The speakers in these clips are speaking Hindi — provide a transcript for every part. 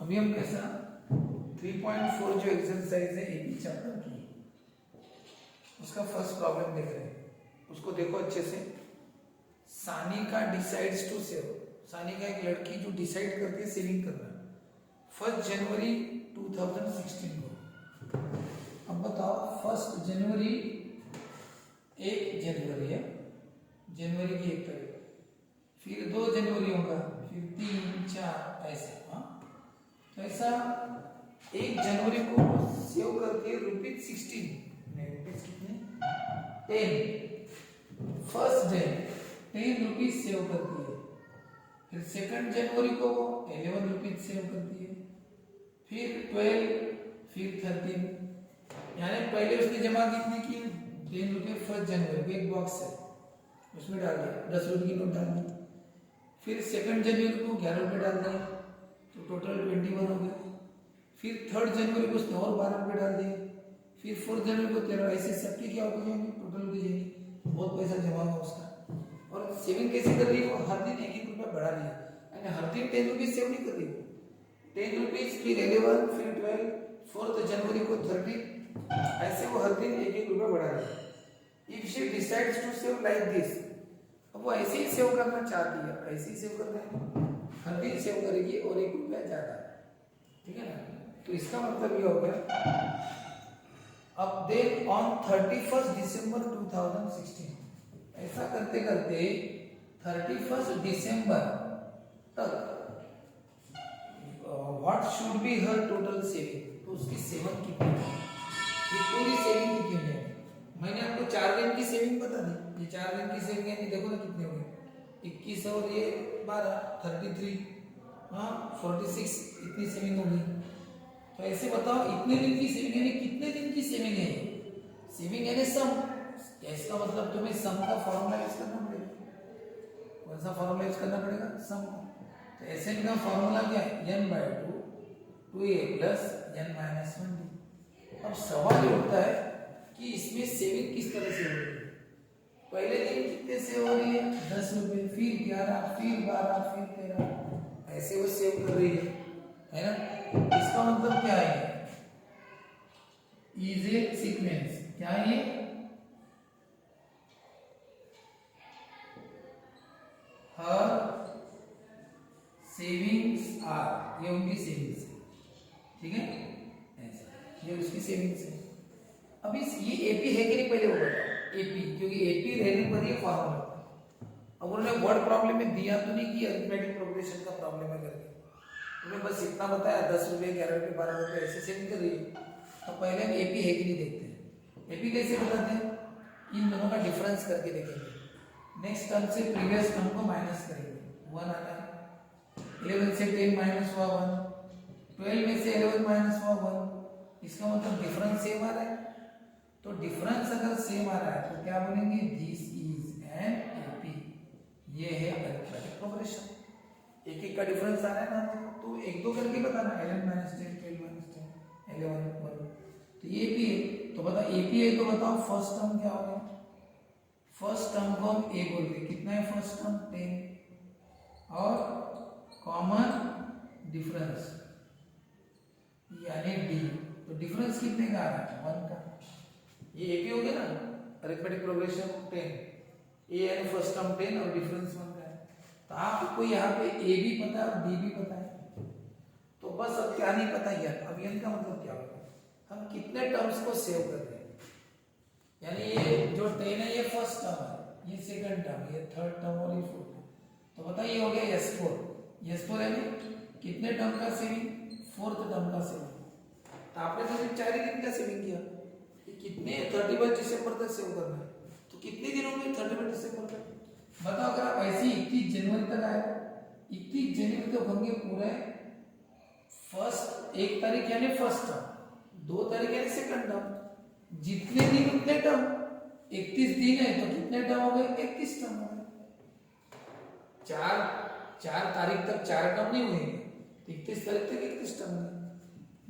अभी हम कैसा 3.4 जो एक्सरसाइज है एपी चैप्टर की, उसका फर्स्ट प्रॉब्लम देख रहे हैं। उसको देखो अच्छे से। Sanika decides to save. Sanika एक लड़की जो डिसाइड करती है सेविंग करना 1 जनवरी 2016 को। अब बताओ 1 जनवरी 1 जनवरी है, जनवरी की 1 तारीख, फिर 2 जनवरी होगा, फिर 3 4 ऐसे। हाँ, तो ऐसा 1 जनवरी को सेव करती है ₹16, रुपीज कितने 10। फर्स्ट डे 10 रुपीज सेव करती है। फिर 2 जनवरी को वो 11 रुपीज सेव करती है, फिर 12, फिर 13। यानी पहले उसने जमा कितने की 10 रुपये 1 जनवरी को एक बॉक्स है उसमें डाल दिया, 10 रुपये की नोट डाल दी। फिर 2 जनवरी को 11 रुपये डाल दिए, तो टोटल 21 हो गए। फिर 3 जनवरी को उसने और 12 रुपये डाल दिए। फिर 4 जनवरी को 13। ऐसे सबके क्या हो जाएंगे, टोटल हो जाएंगे, बहुत पैसा जमा हुआ उसका। और सेविंग कैसे कर रही है वो, हर दिन 1-1 रुपया बढ़ा रही है। यानी हर दिन 10 रुपीज सेव नहीं कर रही है, 10 रुपीज, फिर 11, फिर 12, 4 जनवरी को 30, ऐसे वो हर दिन 1-1 रुपया बढ़ा रही है। If she decides to save like this, अब वो ऐसे ही सेव करना चाहती है, ऐसे ही सेव करना है, हर दिन सेव करेगी और 1 रुपया ज्यादा, ठीक है ना। तो इसका मतलब ये हो गया। अब देन ऑन 31 दिसंबर 2016, ऐसा करते करते 31 दिसंबर तक what should be her total saving, तो उसकी सेविंग कितनी है, ये पूरी सेविंग कितनी है। मैंने आपको 4 दिन की सेविंग बता दी, ये 4 दिन की सेविंग है, देखो ना कितने हो गए, 21 और ये 12, 33, हाँ 46, इतनी सेविंग हो गई। तो ऐसे बताओ इतने दिन की सेविंग यानी कितने दिन की सेविंग है। सेविंग यानी सम, इसका मतलब तुम्हें सम का फॉर्मूला यूज करना पड़ेगा। कौन सा फॉर्मूला यूज करना पड़ेगा, सम का। तो एसएन का फॉर्मूला क्या है, n/2 2a + n-1d। अब सवाल ये उठता है कि इसमें सेविंग किस तरह से हो रही है। पहले दिन कितने से हो रही है, 10 रुपए, फिर 11, फिर 12, फिर 13, ऐसे वो सेव कर रही है ना। इसका मतलब क्या है, इज ए सीक्वेंस। क्या है ये, हर सेविंग्स आर, ये उनकी सेविंग्स है, ठीक है, ऐसा ये उसकी सेविंग्स है। अभी ये एपी है कि नहीं पहले वो बताओ, एपी, क्योंकि एपी रहने पर ये फॉर्मूला होता है। अब उन्होंने वर्ड प्रॉब्लम में दिया तो नहीं कि अरिथमेटिक प्रोग्रेशन का प्रॉब्लम है करके, उन्हें बस इतना बताया 10 रुपये 11 रुपये 12 रुपये ऐसे सेविंग कर रही है। तो पहले हम एपी है कि नहीं देखते हैं। एपी कैसे बताते हैं, इन दोनों का डिफरेंस करके देखेंगे। नेक्स्ट टर्म से प्रीवियस टर्म को माइनस करेंगे, 1 आता है, 11 से 10 माइनस हुआ 1, 12 में से 11 माइनस हुआ 1, इसका मतलब डिफरेंस सेम आ रहा है। तो डिफरेंस अगर सेम आ रहा है तो क्या बोलेंगे, दिस इज एन एपी, ये है अरिथमेटिक प्रोग्रेशन। एक एक का डिफरेंस आ रहा है ना, तो 1-2 करके बताना, 11 - 10, 12 - 10, 11 1, तो ये एपी है। तो बताओ एपी है तो बताओ फर्स्ट टर्म क्या होगा। फर्स्ट टर्म को हम ए बोल रहे, कितना है फर्स्ट टर्म 10, और कॉमन डिफरेंस यानी डी, तो डिफरेंस कितने का आ रहा है, 1 का। ये एपी हो गया ना, अरिथमेटिक प्रोग्रेशन 10, ए यानी फर्स्ट टर्म 10 और डिफरेंस 1 का है। तो आपको यहाँ पे ए भी पता है और डी भी पता है, तो बस अब क्या नहीं पता यार, अब इनका मतलब क्या होगा, हम कितने टर्म्स को सेव कर रहे हैं। यानी ये जो 10 है ये फर्स्ट टर्म है, ये सेकंड टर्म, ये थर्ड टर्म और ये फोर्थ टर्म। तो बताइए हो गया S4 यानी कितने टर्म का सेविंग, 4th टर्म का सेविंग। तो आपने तो सिर्फ 4 ही दिन का सेविंग किया, कितने 31 दिसंबर तक सेव करना है, तो कितने दिन होंगे 31 दिसंबर तक। बताओ अगर आप ऐसे 21 जनवरी तक आए, 21 जनवरी तक होंगे पूरे फर्स्ट 1 तारीख यानी फर्स्ट टर्म, 2 तारीख यानी सेकंड टर्म, जितने दिन उतने टर्म, 31 दिन है तो कितने टर्म हो गए, 31 टर्म हो गए। 4 तारीख तक 4 टर्म नहीं हुए, 31 तारीख तक 31 टर्म हुए।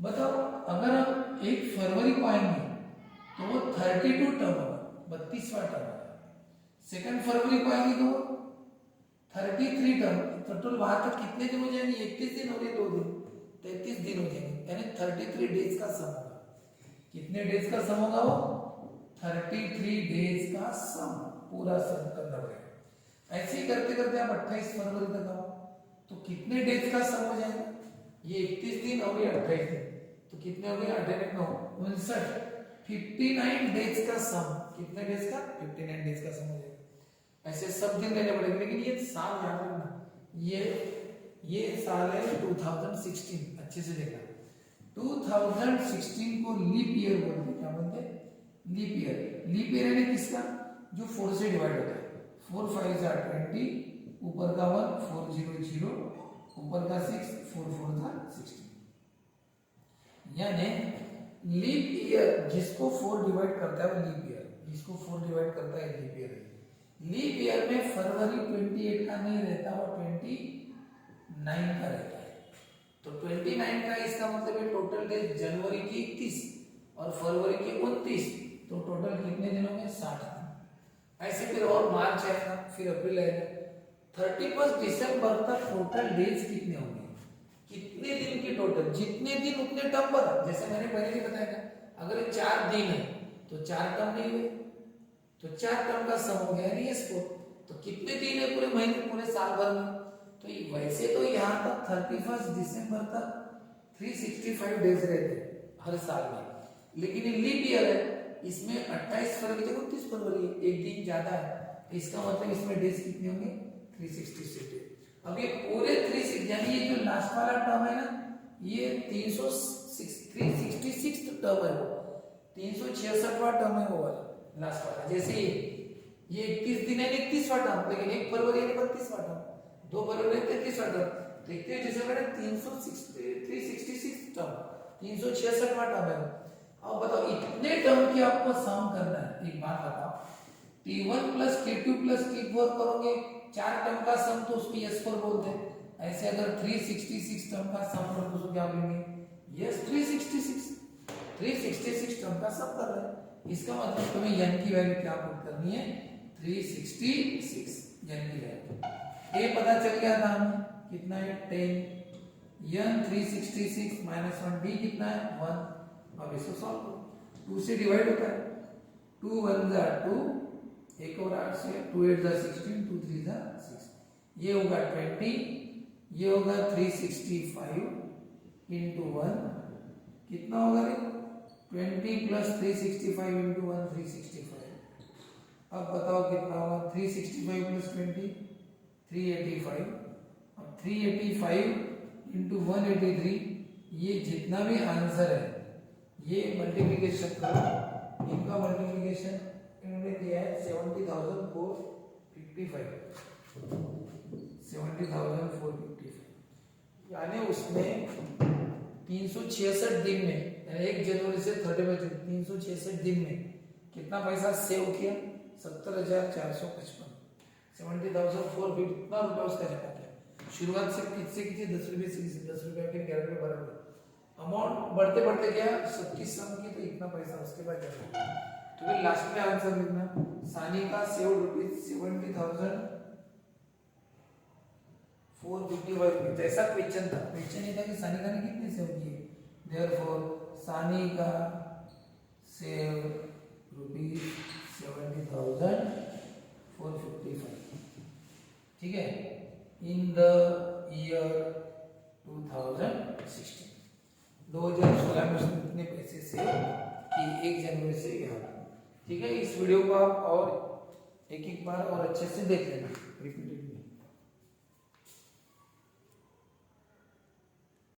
बताओ अगर हम 1 फरवरी को आएंगे तो वो 32 टर्म होगा, 32वां टर्म होगा। 2 फरवरी को आएंगे तो 33 टर्म, टोटल वहां तक कितने दिन हो जाएंगे, 31 दिन और ये 2 दिन, 33 दिन हो जाएंगे, यानी 33 डेज का सम होगा। कितने डेज का सम होगा वो? 33 डेज का सम, पूरा सम करना पड़ेगा। ऐसे ही करते करते आप 28 फरवरी तक आओ, तो कितने डेज का सम हो जाएगा? ये 31 दिन और ये 28 दिन, तो कितने हो गए? 8 9 59, 59 डेज का सम। कितने डेज का? 59 डेज का सम हो जाएगा। ऐसे सब दिन लेने पड़ेंगे, लेकिन ये साल याद रखना, ये साल है 2016, अच्छे से देखना। 2016 को लीप ईयर बोलते हैं। क्या बोलते हैं? Leap year. लीप ईयर यानी किसका? जो 4 से डिवाइड होता है। 4 5 जा 20, ऊपर का 1 4 0 0, ऊपर का 6 4 4 जा 16। यानी लीप ईयर जिसको 4 डिवाइड करता है वो लीप ईयर, जिसको 4 डिवाइड करता है लीप ईयर है। लीप ईयर में फरवरी 28 का नहीं रहता, वो 29 का रहता है। तो 29 का इसका मतलब है टोटल डेज जनवरी की 31 और फरवरी की 29, तो टोटल कितने दिन होंगे? 60 दिन। ऐसे फिर और मार्च आएगा, फिर अप्रैल आएगा, 31 दिसंबर तक टोटल डेज कितने होंगे? कितने दिन की टोटल? जितने दिन उतने टर्म बना। जैसे मैंने पहले ही बताया था, अगर 4 दिन है तो 4 टर्म नहीं हुए, तो 4 टर्म का सम हो गया नहीं ये स्कोर। तो कितने दिन है पूरे महीने, पूरे साल भर में? तो वैसे तो यहाँ तक 31 दिसंबर तक 365 डेज रहते हर साल में, लेकिन ये लीप ईयर है, इसमें 28 फरवरी जब 29 फरवरी है, एक दिन ज्यादा है, तो इसका मतलब इसमें डेज कितने होंगे? 366 डेज। अब ये पूरे 366 यानी ये जो लास्ट वाला टर्म है ना, ये 366 टर्म है, वो 366वां टर्म है वो वाला लास्ट वाला। जैसे ये 31 दिन है 31वां टर्म, लेकिन 1 फरवरी है 32वां टर्म, 2 फरवरी 33वां टर्म, तो 31 दिसंबर है 366 टर्म, 366वां टर्म है। अब बताओ इतने टर्म की आपको सम करना है। एक बात बताओ, T1 plus T2 plus T4 करोगे, 4 टर्म का सम, तो उसको S4 बोलते हैं। ऐसे अगर 366 टर्म का सम करो तो उसको क्या बोलेंगे? यस 366 टर्म का सम कर रहे हैं। इसका मतलब तुम्हें n की वैल्यू क्या पुट करनी है? 366 n की वैल्यू। ये पता चल गया था हमें, कितना है? 10 n 366 माइनस 1 d कितना है? 1। अब इसको सॉल्व करो, 2 से डिवाइड होता है, 2 1 जा 2, एक और 8 से, 2 8 जा 16, 2 3 जा 6, ये होगा 20, ये होगा 365 इंटू 1, कितना होगा रे? 20 प्लस 365 इंटू 1 365। अब बताओ कितना होगा? 365 प्लस 20 385। अब 385 इंटू 183, ये जितना भी आंसर है ये मल्टीप्लिकेशन करो, इनका मल्टीप्लिकेशन इन्होंने दिया है 70,455, 70,455, यानी उसमें 366 दिन में, 1 जनवरी से 31 366 दिन में कितना पैसा सेव किया? 70,455, 70,450, कितना रुपया उसका चला गया। शुरुआत से किससे की थी? 10 रुपये से, 10 रुपये के 11 रुपये 12 रुपये, अमाउंट बढ़ते बढ़ते गया 36 सम की, तो इतना पैसा उसके बाद चला। तो फिर लास्ट में आंसर लिखना, सानी का सेव रुपीज 70,455। ऐसा क्वेश्चन था, क्वेश्चन ये था कि सानी का ने कितने सेव किए, देयरफॉर सानी का सेव रुपीज 70,455, ठीक है, इन द ईयर 2016। 2016 में उसने कितने पैसे सेव कि 1 जनवरी से यहाँ, ठीक है। इस वीडियो को आप और एक बार और अच्छे से देख लेना, रिपीट